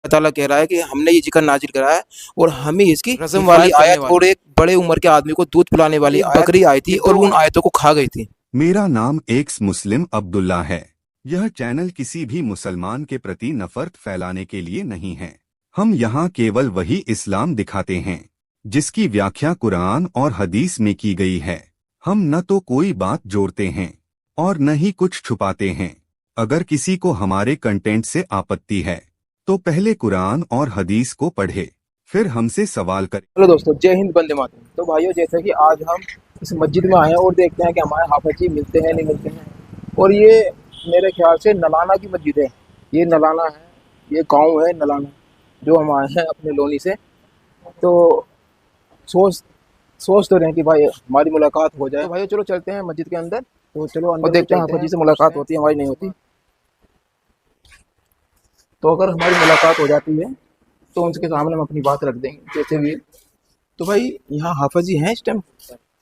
اللہ تعالیٰ کہہ رہا ہے کہ ہم نے یہ ذکر نازل کرا ہے اور ہمیں اس کی رسم والی آیت اور ایک بڑے عمر کے آدمی کو دودھ پلانے والی بکری آئی تھی اور ان آیتوں کو کھا گئی تھی۔ میرا نام ایکس مسلم عبداللہ ہے۔ یہ چینل کسی بھی مسلمان کے پرتی نفرت پھیلانے کے لیے نہیں ہے۔ ہم یہاں کیول وہی اسلام دکھاتے ہیں جس کی ویاکھیا قرآن اور حدیث میں کی گئی ہے۔ ہم نہ تو کوئی بات جوڑتے ہیں اور نہ ہی کچھ چھپاتے ہیں۔ اگر کسی کو ہمارے کنٹینٹ سے آپتی ہے تو پہلے قرآن اور حدیث کو پڑھے، پھر ہم سے سوال کرے۔ ہلو دوستو، جے ہند، بندے ماترم۔ تو بھائیو، جیسے کہ آج ہم اس مسجد میں آئے ہیں اور دیکھتے ہیں کہ ہمارے حافظ جی ملتے ہیں نہیں ملتے ہیں، اور یہ میرے خیال سے نلانا کی مسجد ہے۔ یہ نلانا ہے، یہ گاؤں ہے نلانا، جو ہم آئے ہیں اپنے لونی سے۔ تو سوچ تو رہے ہیں کہ بھائی ہماری ملاقات ہو جائے۔ بھائی چلو چلتے ہیں مسجد کے اندر، تو چلو اندر دیکھتے ہیں حافظ جی سے ملاقات ہوتی ہے ہماری نہیں ہوتی۔ تو اگر ہماری ملاقات ہو جاتی ہے تو ان کے سامنے ہم اپنی بات رکھ دیں گے جیسے بھی۔ تو بھائی یہاں حافظ جی ہیں اس ٹائم؟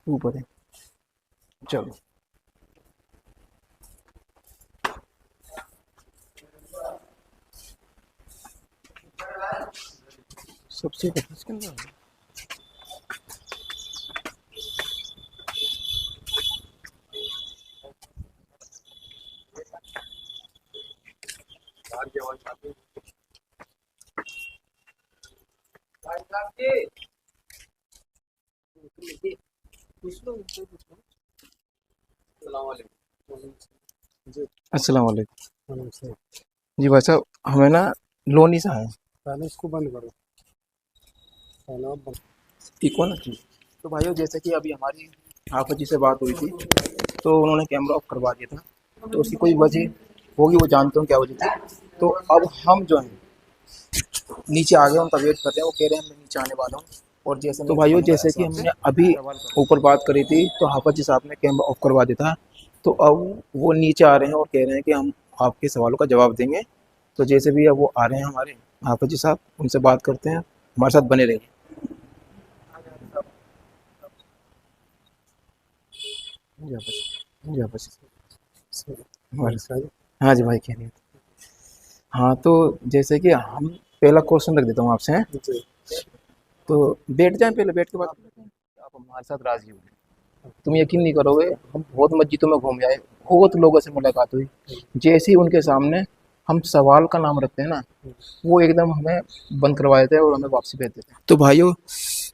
اوپر ہے، چلو سب سے السلام علیکم جی بھائی صاحب، ہمیں نا لونی سے آئے ہیں۔ اس کو بند کرو۔ ٹھیک ہو نا؟ تو بھائیو، جیسے کہ ابھی ہماری حافظ جی سے بات ہوئی تھی تو انہوں نے کیمرہ آف کروا دیا تھا، تو اس کی کوئی وجہ ہوگی، وہ جانتے ہوں کیا وجہ تھی۔ تو اب ہم جو ہیں نیچے آ گئے، ان کا ویٹ کر رہے ہیں، وہ کہہ رہے ہیں میں نیچے آنے والا ہوں۔ اور جیسے تو بھائیو، جیسے کہ ہم نے ابھی اوپر بات کری تھی تو حافظ جی صاحب نے کیمرہ آف کروا دیا تھا، تو اب وہ نیچے آ رہے ہیں اور کہہ رہے ہیں کہ ہم آپ کے سوالوں کا جواب دیں گے۔ تو جیسے بھی اب وہ آ رہے ہیں ہمارے حافظ جی صاحب، ان سے بات کرتے ہیں، ہمارے ساتھ بنے رہیے۔ ہاں جی بھائی، کہہ رہے ہیں۔ ہاں تو جیسے کہ ہم پہلا کوشچن رکھ دیتا ہوں آپ سے، تو بیٹھ جائیں، پہلے بیٹھ کے بات کر لیتے ہیں۔ آپ ہمارے ساتھ راضی ہوئے؟ تم یقین نہیں کرو گے، ہم بہت مسجدوں میں گھوم جائے، بہت لوگوں سے ملاقات ہوئی، جیسے ہی ان کے سامنے ہم سوال کا نام رکھتے ہیں نا، وہ ایک دم ہمیں بند کروا دیتے ہیں اور ہمیں واپسی بھیج دیتے ہیں۔ تو بھائیو،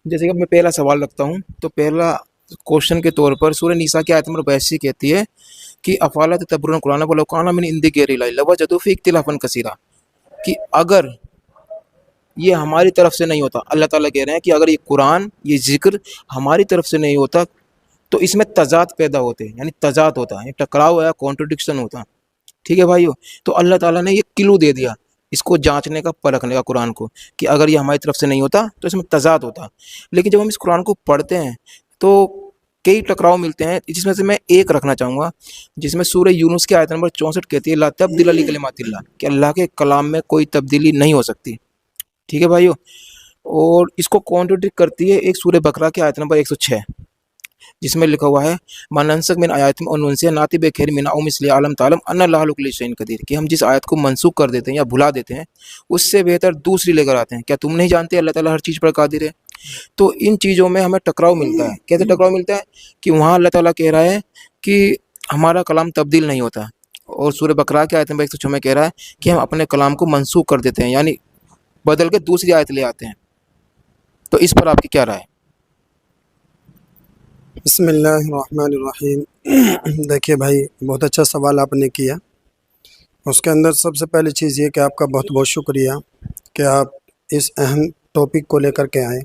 جیسے کہ میں پہلا سوال رکھتا ہوں، تو پہلا کوشچن کے طور پر سورہ نساء کی آیت نمبر 82 کہتی ہے کہ افلا تدبرون القرآن ولو کان من عند غیر اللہ لوجدوا فیہ اختلافا کثیرا، کہ اگر یہ ہماری طرف سے نہیں ہوتا، اللہ تعالیٰ کہہ رہے ہیں کہ اگر یہ قرآن، یہ ذکر ہماری طرف سے نہیں ہوتا تو اس میں تضاد پیدا ہوتے، یعنی تضاد ہوتا ہے، ٹکراؤ یا کانٹرڈکشن ہوتا۔ ٹھیک ہے بھائیو، تو اللہ تعالیٰ نے یہ کلو دے دیا اس کو جانچنے کا، پرکھنے کا، قرآن کو، کہ اگر یہ ہماری طرف سے نہیں ہوتا تو اس میں تضاد ہوتا۔ لیکن جب ہم اس قرآن کو پڑھتے ہیں تو کئی ٹکراؤ ملتے ہیں، جس میں سے میں ایک رکھنا چاہوں گا، جس میں سورہ یونس کی آیت نمبر 64 کہتی ہے لا تبدیل لکلمات اللہ، کہ اللہ کے کلام میں کوئی تبدیلی نہیں ہو سکتی۔ ٹھیک ہے بھائیو، اور اس کو کانٹرڈکٹ کرتی ہے ایک سورہ بقرہ کی آیت نمبر 106، جس میں لکھا ہوا ہے ما ننسخ من آیات او ننسیها نأتی بخیر منہا او مثلہا علم تعلم ان اللہ علی کل شیء قدیر، کہ ہم جس آیت کو منسوخ کر دیتے ہیں یا بھلا دیتے ہیں اس سے بہتر دوسری لے کر آتے ہیں۔ کیا تم نہیں جانتے اللہ تعالیٰ ہر چیز پر قادر ہے؟ تو ان چیزوں میں ہمیں ٹکراؤ ملتا ہے۔ کیسے ٹکراؤ ملتا ہے؟ کہ وہاں اللہ تعالیٰ کہہ رہا ہے کہ ہمارا کلام تبدیل نہیں ہوتا، اور سورہ بقرہ کی آیت نمبر 106 میں کہہ رہا ہے کہ ہم اپنے کلام کو منسوخ کر دیتے ہیں، یعنی بدل کے دوسری آیت لے آتے ہیں۔ تو اس پر آپ کی کیا رائے؟ بسم اللہ الرحمن الرحیم۔ دیکھیے بھائی، بہت اچھا سوال آپ نے کیا۔ اس کے اندر سب سے پہلی چیز یہ کہ آپ کا بہت بہت شکریہ کہ آپ اس اہم ٹاپک کو لے کر کے آئیں،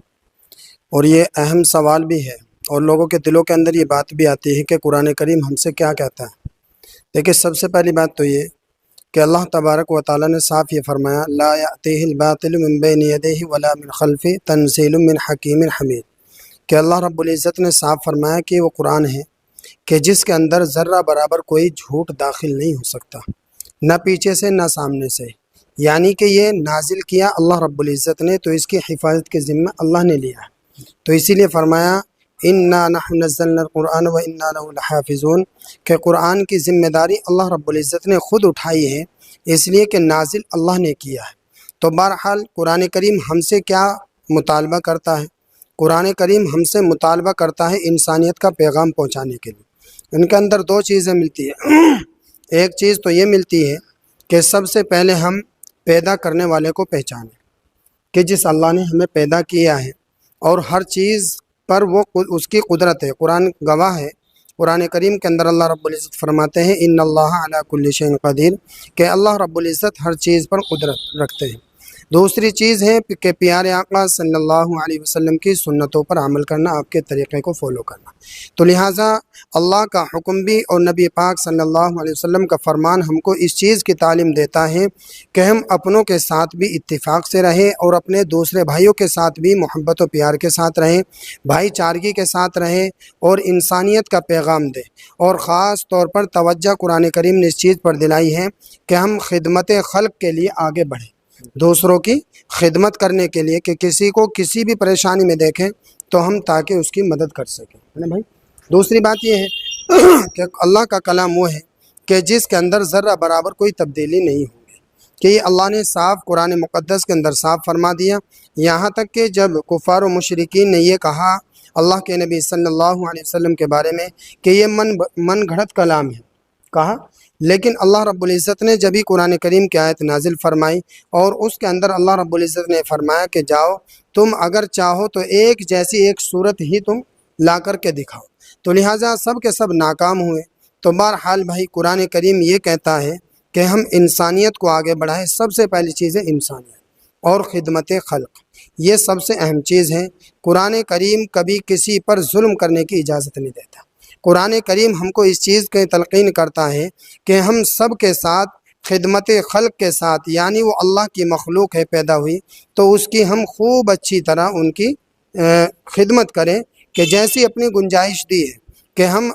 اور یہ اہم سوال بھی ہے، اور لوگوں کے دلوں کے اندر یہ بات بھی آتی ہے کہ قرآن کریم ہم سے کیا کہتا ہے۔ دیکھیے، سب سے پہلی بات تو یہ کہ اللہ تبارک و تعالیٰ نے صاف یہ فرمایا لا یأتیہ الباطل من بین یدیہ ولا من خلفہ تنزیل من حکیم حمید، کہ اللہ رب العزت نے صاف فرمایا کہ وہ قرآن ہے کہ جس کے اندر ذرہ برابر کوئی جھوٹ داخل نہیں ہو سکتا، نہ پیچھے سے نہ سامنے سے، یعنی کہ یہ نازل کیا اللہ رب العزت نے، تو اس کی حفاظت کے ذمہ اللہ نے لیا ہے۔ تو اسی لیے فرمایا انا نحن نزلنا القرآن وانا له لحافظون، کہ قرآن کی ذمہ داری اللہ رب العزت نے خود اٹھائی ہے، اس لیے کہ نازل اللہ نے کیا ہے۔ تو بہرحال قرآن کریم ہم سے کیا مطالبہ کرتا ہے؟ قرآن کریم ہم سے مطالبہ کرتا ہے انسانیت کا پیغام پہنچانے کے لیے۔ ان کے اندر دو چیزیں ملتی ہیں۔ ایک چیز تو یہ ملتی ہے کہ سب سے پہلے ہم پیدا کرنے والے کو پہچانیں کہ جس اللہ نے ہمیں پیدا کیا ہے اور ہر چیز پر وہ اس کی قدرت ہے۔ قرآن گواہ ہے، قرآن کریم کے اندر اللہ رب العزت فرماتے ہیں ان اللہ علی کل شیء قدیر، کہ اللہ رب العزت ہر چیز پر قدرت رکھتے ہیں۔ دوسری چیز ہے کہ پیارے آقا صلی اللہ علیہ وسلم کی سنتوں پر عمل کرنا، آپ کے طریقے کو فالو کرنا۔ تو لہٰذا اللہ کا حکم بھی اور نبی پاک صلی اللہ علیہ وسلم کا فرمان ہم کو اس چیز کی تعلیم دیتا ہے کہ ہم اپنوں کے ساتھ بھی اتفاق سے رہیں اور اپنے دوسرے بھائیوں کے ساتھ بھی محبت و پیار کے ساتھ رہیں، بھائی چارگی کے ساتھ رہیں اور انسانیت کا پیغام دیں۔ اور خاص طور پر توجہ قرآن کریم نے اس چیز پر دلائی ہے کہ ہم خدمت خلق کے لیے آگے بڑھیں، دوسروں کی خدمت کرنے کے لیے، کہ کسی کو کسی بھی پریشانی میں دیکھیں تو ہم تاکہ اس کی مدد کر سکیں، ہے نا بھائی؟ دوسری بات یہ ہے کہ اللہ کا کلام وہ ہے کہ جس کے اندر ذرہ برابر کوئی تبدیلی نہیں ہوگی، کہ یہ اللہ نے صاف قرآن مقدس کے اندر صاف فرما دیا۔ یہاں تک کہ جب کفار و مشرکین نے یہ کہا اللہ کے نبی صلی اللہ علیہ وسلم کے بارے میں کہ یہ من گھڑت کلام ہے، کہا، لیکن اللہ رب العزت نے جبھی قرآن کریم کی آیت نازل فرمائی اور اس کے اندر اللہ رب العزت نے فرمایا کہ جاؤ تم اگر چاہو تو ایک جیسی ایک صورت ہی تم لا کر کے دکھاؤ، تو لہٰذا سب کے سب ناکام ہوئے۔ تو بہرحال بھائی قرآن کریم یہ کہتا ہے کہ ہم انسانیت کو آگے بڑھائیں۔ سب سے پہلی چیز ہے انسانیت اور خدمت خلق، یہ سب سے اہم چیز ہے۔ قرآن کریم کبھی کسی پر ظلم کرنے کی اجازت نہیں دیتا۔ قرآن کریم ہم کو اس چیز کی تلقین کرتا ہے کہ ہم سب کے ساتھ خدمت خلق کے ساتھ، یعنی وہ اللہ کی مخلوق ہے پیدا ہوئی، تو اس کی ہم خوب اچھی طرح ان کی خدمت کریں، کہ جیسی اپنی گنجائش دی ہے کہ ہم،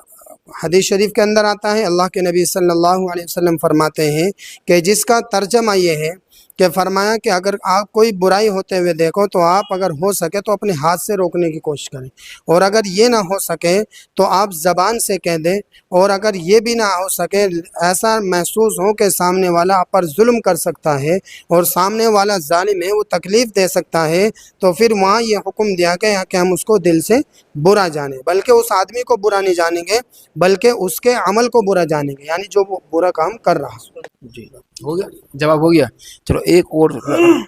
حدیث شریف کے اندر آتا ہے اللہ کے نبی صلی اللہ علیہ وسلم فرماتے ہیں کہ جس کا ترجمہ یہ ہے کہ فرمایا کہ اگر آپ کوئی برائی ہوتے ہوئے دیکھو تو آپ اگر ہو سکے تو اپنے ہاتھ سے روکنے کی کوشش کریں، اور اگر یہ نہ ہو سکے تو آپ زبان سے کہہ دیں، اور اگر یہ بھی نہ ہو سکے، ایسا محسوس ہو کہ سامنے والا آپ پر ظلم کر سکتا ہے اور سامنے والا ظالم ہے، وہ تکلیف دے سکتا ہے، تو پھر وہاں یہ حکم دیا گیا کہ ہم اس کو دل سے برا جانیں، بلکہ اس آدمی کو برا نہیں جانیں گے بلکہ اس کے عمل کو برا جانیں گے، یعنی جو وہ برا کام کر رہا ہے۔ جی ہو گیا، جواب ہو گیا۔ چلو ایک اور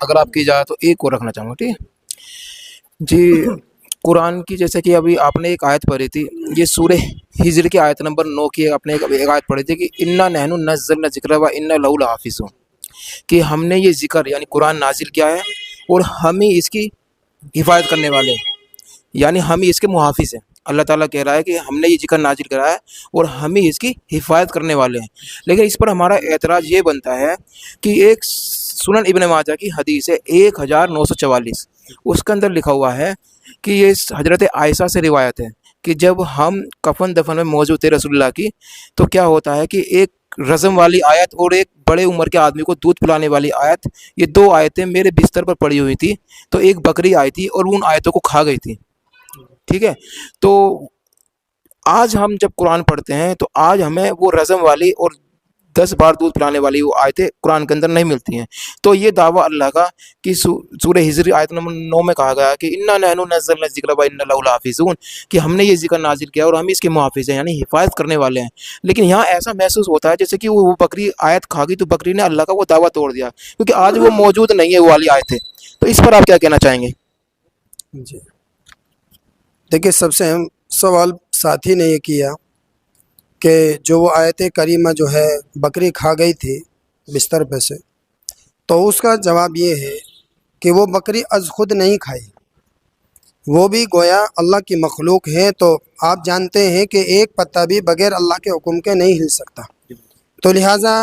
اگر آپ کی جائے تو ایک اور رکھنا چاہوں گا، ٹھیک ہے جی؟ قرآن کی جیسے کہ ابھی آپ نے ایک آیت پڑھی تھی، یہ سورہ ہجر کی آیت نمبر 9 کی آپ نے ایک آیت پڑھی تھی کہ انا نحن نزلنا ذکر و انا لہ لحافظون، کہ ہم نے یہ ذکر یعنی قرآن نازل کیا ہے اور ہم ہی اس کی حفاظت کرنے والے ہیں، یعنی ہم ہی اس کے محافظ ہیں۔ اللہ تعالیٰ کہہ رہا ہے کہ ہم نے یہ ذکر نازل کرا ہے اور ہم ہی اس کی حفاظت کرنے والے ہیں۔ لیکن اس پر ہمارا اعتراض یہ بنتا ہے کہ ایک سنن ابن ماجہ کی حدیث ہے 1944، اس کے اندر لکھا ہوا ہے کہ یہ حضرت عائشہ سے روایت ہے کہ جب ہم کفن دفن میں موجود تھے رسول اللہ کی، تو کیا ہوتا ہے کہ ایک رزم والی آیت اور ایک بڑے عمر کے آدمی کو دودھ پلانے والی آیت، یہ دو آیتیں میرے بستر پر پڑی ہوئی تھی، تو ایک بکری آئی تھی اور ان آیتوں کو کھا گئی تھی، ٹھیک ہے؟ تو آج ہم جب قرآن پڑھتے ہیں تو آج ہمیں وہ رزم والی اور 10 بار دودھ پلانے والی وہ آیتیں قرآن کے اندر نہیں ملتی ہیں۔ تو یہ دعویٰ اللہ کا کہ سورہ ہجر آیت نمبر 9 میں کہا گیا کہ انا نحن نزلنا الذکر و انا لہ لحافظون، کہ ہم نے یہ ذکر نازل کیا اور ہم اس کے محافظ ہیں، یعنی حفاظت کرنے والے ہیں۔ لیکن یہاں ایسا محسوس ہوتا ہے جیسے کہ وہ بکری آیت کھا گئی تو بکری نے اللہ کا وہ دعویٰ توڑ دیا، کیونکہ آج وہ موجود نہیں ہے وہ والی آیتیں۔ تو اس پر آپ کیا کہنا چاہیں گے؟ جی دیکھیے، سب سے اہم سوال ساتھی نے یہ کیا کہ جو وہ آیت کریمہ جو ہے بکری کھا گئی تھی بستر پہ سے، تو اس کا جواب یہ ہے کہ وہ بکری از خود نہیں کھائی، وہ بھی گویا اللہ کی مخلوق ہے، تو آپ جانتے ہیں کہ ایک پتا بھی بغیر اللہ کے حکم کے نہیں ہل سکتا، تو لہٰذا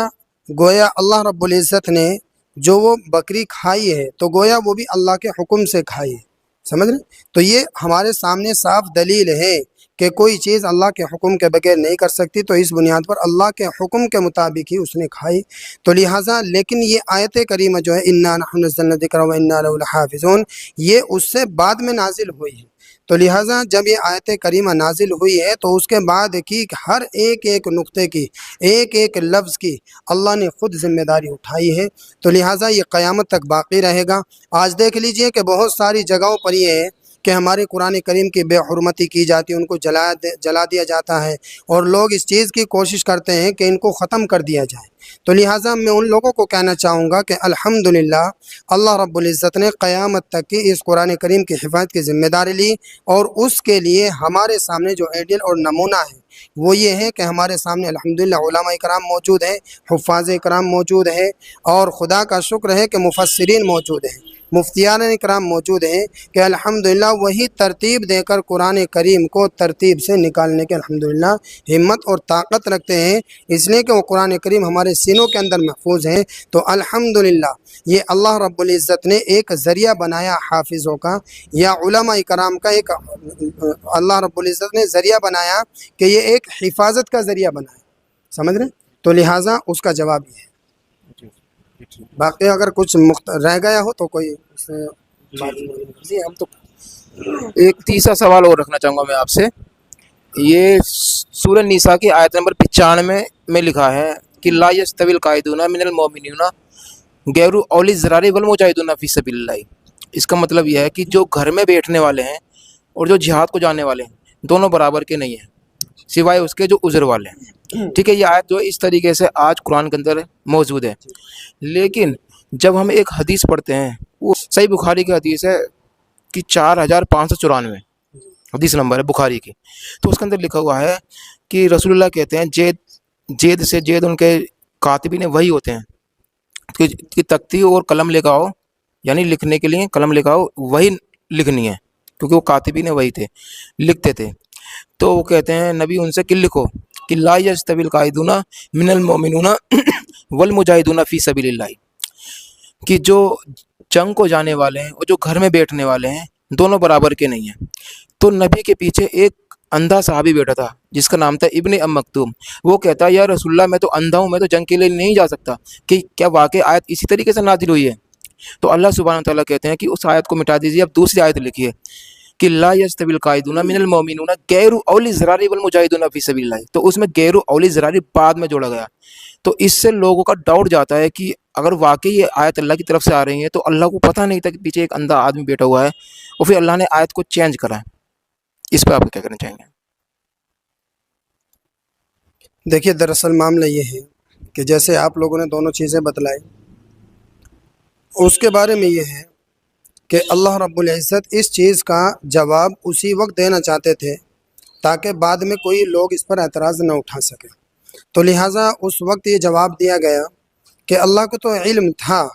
گویا اللہ رب العزت نے جو وہ بکری کھائی ہے تو گویا وہ بھی اللہ کے حکم سے کھائی ہے، سمجھ رہے؟ تو یہ ہمارے سامنے صاف دلیل ہے کہ کوئی چیز اللہ کے حکم کے بغیر نہیں کر سکتی، تو اس بنیاد پر اللہ کے حکم کے مطابق ہی اس نے کھائی۔ تو لہٰذا لیکن یہ آیت کریمہ جو ہے انا نحن نزلنا الذکر و انا لہ لحافظون، یہ اس سے بعد میں نازل ہوئی ہے۔ تو لہٰذا جب یہ آیت کریمہ نازل ہوئی ہے تو اس کے بعد کی ہر ایک نقطے کی، ایک لفظ کی اللہ نے خود ذمہ داری اٹھائی ہے، تو لہٰذا یہ قیامت تک باقی رہے گا۔ آج دیکھ لیجئے کہ بہت ساری جگہوں پر یہ ہے کہ ہمارے قرآن کریم کی بے حرمتی کی جاتی ہے، ان کو جلا دیا جاتا ہے، اور لوگ اس چیز کی کوشش کرتے ہیں کہ ان کو ختم کر دیا جائے۔ تو لہٰذا میں ان لوگوں کو کہنا چاہوں گا کہ الحمدللہ اللہ رب العزت نے قیامت تک کی اس قرآن کریم کی حفاظت کی ذمہ داری لی، اور اس کے لیے ہمارے سامنے جو ایڈیل اور نمونہ ہے وہ یہ ہے کہ ہمارے سامنے الحمدللہ علماء کرام موجود ہیں، حفاظ کرام موجود ہیں، اور خدا کا شکر ہے کہ مفسرین موجود ہیں، مفتیان کرام موجود ہیں کہ الحمدللہ وہی ترتیب دے کر قرآن کریم کو ترتیب سے نکالنے کے الحمدللہ ہمت اور طاقت رکھتے ہیں، اس لیے کہ وہ قرآن کریم ہمارے سینوں کے اندر محفوظ ہیں۔ تو الحمدللہ یہ اللہ رب العزت نے ایک ذریعہ بنایا حافظوں کا، یا علماء کرام کا ایک اللہ رب العزت نے ذریعہ بنایا کہ یہ ایک حفاظت کا ذریعہ بنایا، سمجھ رہے ہیں؟ تو لہٰذا اس کا جواب یہ ہے۔ باقی اگر کچھ رہ گیا ہو تو کوئی اس سے جی ہم تو ایک تیسرا سوال اور رکھنا چاہوں گا میں آپ سے۔ یہ سورہ نساء کی آیت نمبر 95 میں لکھا ہے کہ لا یستوی القاعدون من المؤمنین غیر اولی الضرار والمجاہدون فی سبیل اللہ۔ اس کا مطلب یہ ہے کہ جو گھر میں بیٹھنے والے ہیں اور جو جہاد کو جانے والے ہیں دونوں برابر کے نہیں ہیں، سوائے اس کے جو عذر والے ہیں۔ ٹھیک ہے، یہ آیت جو اس طریقے سے آج قرآن کے اندر موجود ہے، لیکن جب ہم ایک حدیث پڑھتے ہیں، وہ صحیح بخاری کی حدیث ہے کہ 4594 حدیث نمبر ہے بخاری کی، تو اس کے اندر لکھا ہوا ہے کہ رسول اللہ کہتے ہیں جید سے جید ان کے کاتبین وہی ہوتے ہیں کہ تختی اور قلم لے کے آؤ، یعنی لکھنے کے لیے قلم لے کے آؤ، وہی لکھنی ہے، کیونکہ وہ کاتبین وہی تھے، لکھتے تھے۔ تو وہ کہتے ہیں نبی ان سے کہ لکھو کہ لا یستوی القاعدون من المؤمنون والمجاہدون فی سبیل اللہ، کہ جو جنگ کو جانے والے ہیں اور جو گھر میں بیٹھنے والے ہیں دونوں برابر کے نہیں ہیں۔ تو نبی کے پیچھے ایک اندھا صحابی بیٹھا تھا جس کا نام تھا ابن ام مکتوم، وہ کہتا یا رسول اللہ میں تو اندھا ہوں، میں تو جنگ کے لیے نہیں جا سکتا، کہ کیا واقع آیت اسی طریقے سے نازل ہوئی ہے؟ تو اللہ سبحانہ تعالیٰ کہتے ہیں کہ اس آیت کو مٹا دیجیے، اب دوسری آیت لکھیے کہ لا یستوی القاعدون من المؤمنون غیر اولی الضرار والمجاہدون فی سبیل اللہ، تو اس میں غیر اولی الضرار بعد میں جوڑا گیا۔ تو اس سے لوگوں کا ڈاؤٹ جاتا ہے کہ اگر واقعی یہ آیت اللہ کی طرف سے آ رہی ہے تو اللہ کو پتہ نہیں تھا کہ پیچھے ایک اندھا آدمی بیٹھا ہوا ہے، اور پھر اللہ نے آیت کو چینج کرا ہے۔ اس پہ آپ کیا کرنا چاہیں گے؟ دیکھیے دراصل معاملہ یہ ہے کہ جیسے آپ لوگوں نے دونوں چیزیں بتلائی، اس کے بارے میں یہ ہے کہ اللہ رب العزت اس چیز کا جواب اسی وقت دینا چاہتے تھے تاکہ بعد میں کوئی لوگ اس پر اعتراض نہ اٹھا سکے، تو لہٰذا اس وقت یہ جواب دیا گیا کہ اللہ کو تو علم تھا،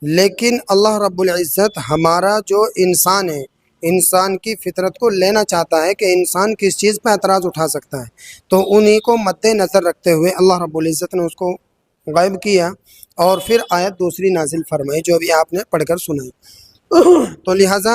لیکن اللہ رب العزت ہمارا جو انسان ہے، انسان کی فطرت کو لینا چاہتا ہے کہ انسان کس چیز پہ اعتراض اٹھا سکتا ہے، تو انہی کو مد نظر رکھتے ہوئے اللہ رب العزت نے اس کو غائب کیا، اور پھر آیت دوسری نازل فرمائی جو ابھی آپ نے پڑھ کر سنائی۔ تو لہٰذا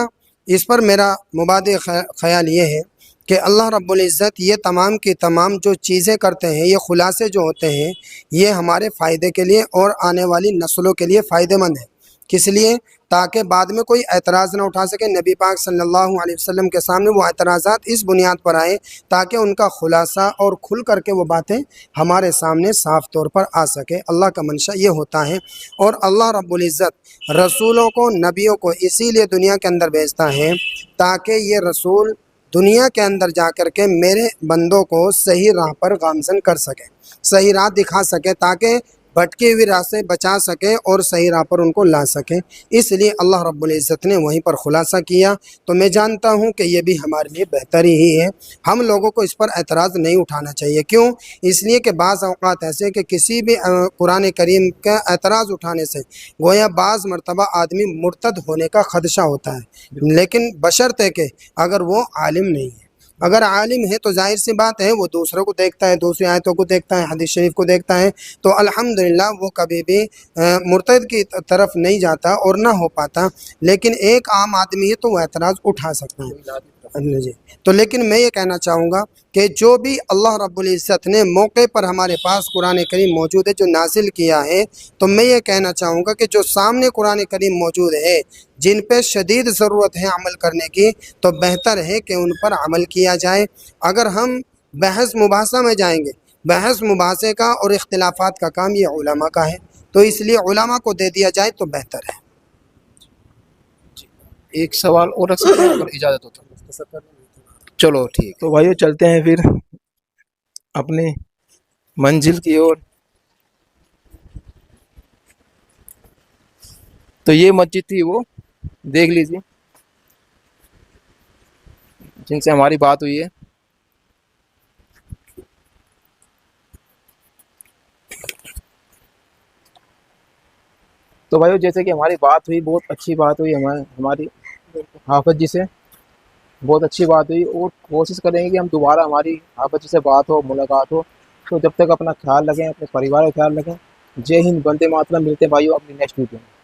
اس پر میرا مبادئ خیال یہ ہے کہ اللہ رب العزت یہ تمام کی تمام جو چیزیں کرتے ہیں، یہ خلاصے جو ہوتے ہیں، یہ ہمارے فائدے کے لیے اور آنے والی نسلوں کے لیے فائدہ مند ہے۔ کس لیے؟ تاکہ بعد میں کوئی اعتراض نہ اٹھا سکے، نبی پاک صلی اللہ علیہ وسلم کے سامنے وہ اعتراضات اس بنیاد پر آئے تاکہ ان کا خلاصہ اور کھل کر کے وہ باتیں ہمارے سامنے صاف طور پر آ سکے۔ اللہ کا منشا یہ ہوتا ہے، اور اللہ رب العزت رسولوں کو، نبیوں کو اسی لیے دنیا کے اندر بھیجتا ہے تاکہ یہ رسول دنیا کے اندر جا کر کے میرے بندوں کو صحیح راہ پر گامزن کر سکے، صحیح راہ دکھا سکے، تاکہ بھٹکی ہوئی راہ سے بچا سکے اور صحیح راہ پر ان کو لا سکے۔ اس لیے اللہ رب العزت نے وہیں پر خلاصہ کیا۔ تو میں جانتا ہوں کہ یہ بھی ہمارے لیے بہتری ہی ہے، ہم لوگوں کو اس پر اعتراض نہیں اٹھانا چاہیے۔ کیوں؟ اس لیے کہ بعض اوقات ایسے کہ کسی بھی قرآن کریم کا اعتراض اٹھانے سے گویا بعض مرتبہ آدمی مرتد ہونے کا خدشہ ہوتا ہے، لیکن بشرطے کہ اگر وہ عالم نہیں ہے۔ اگر عالم ہے تو ظاہر سی بات ہے وہ دوسروں کو دیکھتا ہے، دوسری آیتوں کو دیکھتا ہے، حدیث شریف کو دیکھتا ہے، تو الحمدللہ وہ کبھی بھی مرتد کی طرف نہیں جاتا اور نہ ہو پاتا، لیکن ایک عام آدمی ہے تو وہ اعتراض اٹھا سکتا ہے۔ جی تو لیکن میں یہ کہنا چاہوں گا کہ جو بھی اللہ رب العزت نے موقع پر ہمارے پاس قرآن کریم موجود ہے جو نازل کیا ہے، تو میں یہ کہنا چاہوں گا کہ جو سامنے قرآن کریم موجود ہے جن پہ شدید ضرورت ہے عمل کرنے کی، تو بہتر ہے کہ ان پر عمل کیا جائے۔ اگر ہم بحث مباحثہ میں جائیں گے، بحث مباحثے کا اور اختلافات کا کام یہ علماء کا ہے، تو اس لیے علماء کو دے دیا جائے تو بہتر ہے۔ ایک سوال اور رکھ سکتے ہیں اگر اجازت ہو تو؟ چلو ٹھیک، تو بھائیو چلتے ہیں پھر اپنی منزل کی اور۔ تو یہ مسجد تھی وہ، دیکھ لیجیے، جن سے ہماری بات ہوئی ہے۔ تو بھائیو جیسے کہ ہماری بات ہوئی، بہت اچھی بات ہوئی ہماری حافظ جی سے، بہت اچھی بات ہوئی، اور کوشش کریں گے کہ ہم دوبارہ ہماری حافظ جی سے بات ہو، ملاقات ہو۔ تو جب تک اپنا خیال رکھیں، اپنے پریوار کا خیال رکھیں۔ جے ہند، وندے ماترم، ملتے ہیں بھائیو اپنی نیکسٹ ویڈیو میں۔